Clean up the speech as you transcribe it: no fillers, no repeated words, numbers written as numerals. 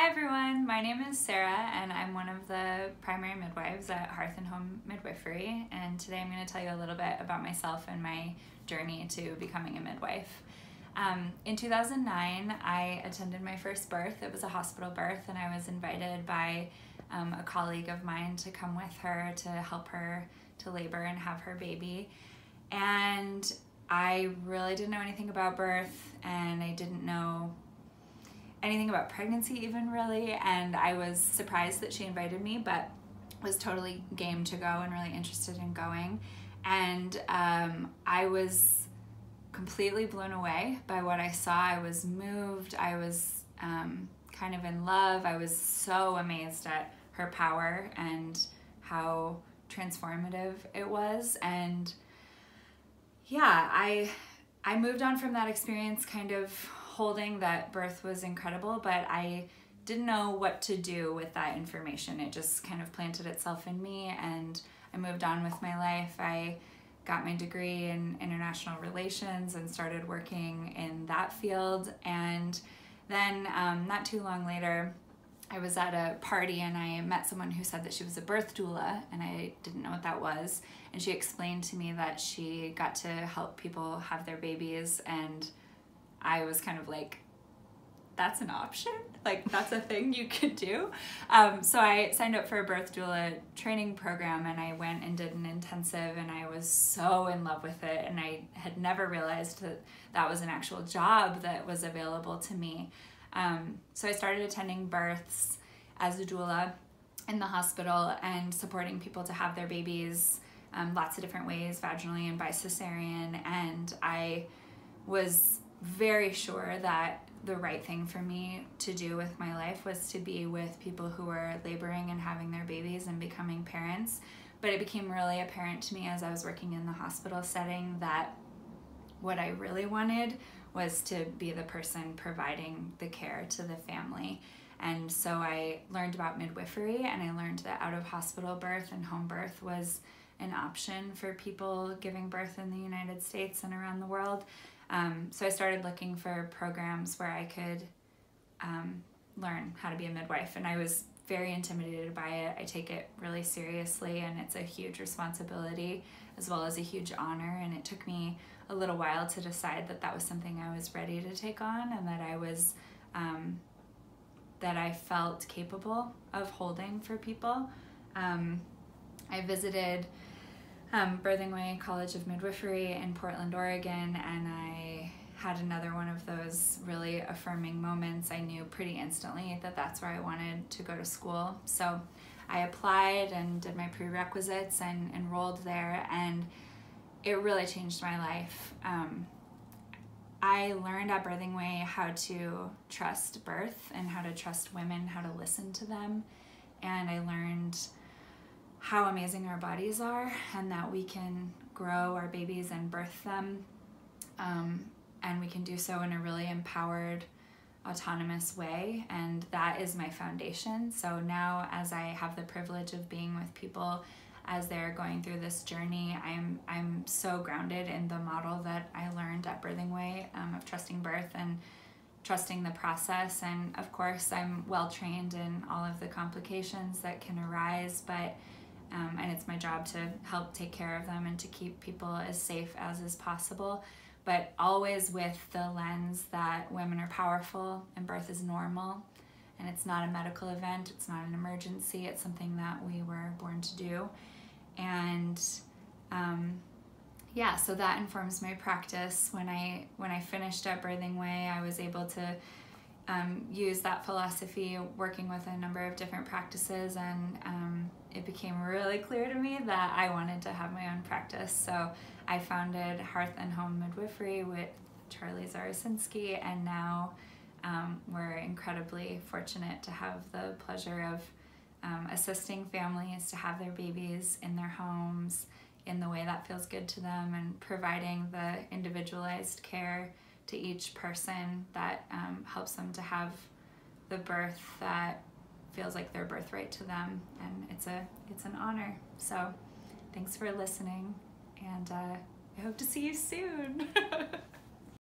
Hi everyone, my name is Sarah and I'm one of the primary midwives at Hearth and Home Midwifery, and today I'm going to tell you a little bit about myself and my journey to becoming a midwife. In 2009 I attended my first birth. It was a hospital birth and I was invited by a colleague of mine to come with her to help her to labor and have her baby. And I really didn't know anything about birth, and I didn't know anything about pregnancy even really, and I was surprised that she invited me, but was totally game to go and really interested in going. And I was completely blown away by what I saw. I was moved, I was kind of in love. I was so amazed at her power and how transformative it was. And yeah, I moved on from that experience kind of holding that birth was incredible, but I didn't know what to do with that information. It just kind of planted itself in me, and I moved on with my life. I got my degree in international relations and started working in that field. And then not too long later, I was at a party and I met someone who said that she was a birth doula, and I didn't know what that was. And she explained to me that she got to help people have their babies, and I was kind of like, that's an option? Like, that's a thing you could do? So I signed up for a birth doula training program, and I went and did an intensive, and I was so in love with it, and I had never realized that that was an actual job that was available to me. So I started attending births as a doula in the hospital and supporting people to have their babies lots of different ways, vaginally and by cesarean, and I was very sure that the right thing for me to do with my life was to be with people who were laboring and having their babies and becoming parents. But it became really apparent to me as I was working in the hospital setting that what I really wanted was to be the person providing the care to the family. And so I learned about midwifery, and I learned that out-of-hospital birth and home birth was an option for people giving birth in the United States and around the world. So I started looking for programs where I could learn how to be a midwife, and I was very intimidated by it. I take it really seriously, and it's a huge responsibility as well as a huge honor, and it took me a little while to decide that that was something I was ready to take on, and that I was that I felt capable of holding for people. I visited Birthing Way College of Midwifery in Portland, Oregon, and I had another one of those really affirming moments. I knew pretty instantly that that's where I wanted to go to school. So I applied and did my prerequisites and enrolled there, and it really changed my life. I learned at Birthing Way how to trust birth and how to trust women, how to listen to them, and I learned how amazing our bodies are, and that we can grow our babies and birth them, and we can do so in a really empowered, autonomous way, and that is my foundation. So now, as I have the privilege of being with people as they're going through this journey, I'm so grounded in the model that I learned at Birthing Way of trusting birth and trusting the process. And of course, I'm well trained in all of the complications that can arise, but and it's my job to help take care of them and to keep people as safe as is possible, but always with the lens that women are powerful and birth is normal, and it's not a medical event, it's not an emergency, it's something that we were born to do. And yeah, so that informs my practice. When I finished at Birthing Way, I was able to use that philosophy working with a number of different practices, and it became really clear to me that I wanted to have my own practice. So I founded Hearth and Home Midwifery with Charlie Zarasinski, and now we're incredibly fortunate to have the pleasure of assisting families to have their babies in their homes in the way that feels good to them, and providing the individualized care to each person that helps them to have the birth that feels like their birthright to them, and it's an honor. So thanks for listening, and I hope to see you soon.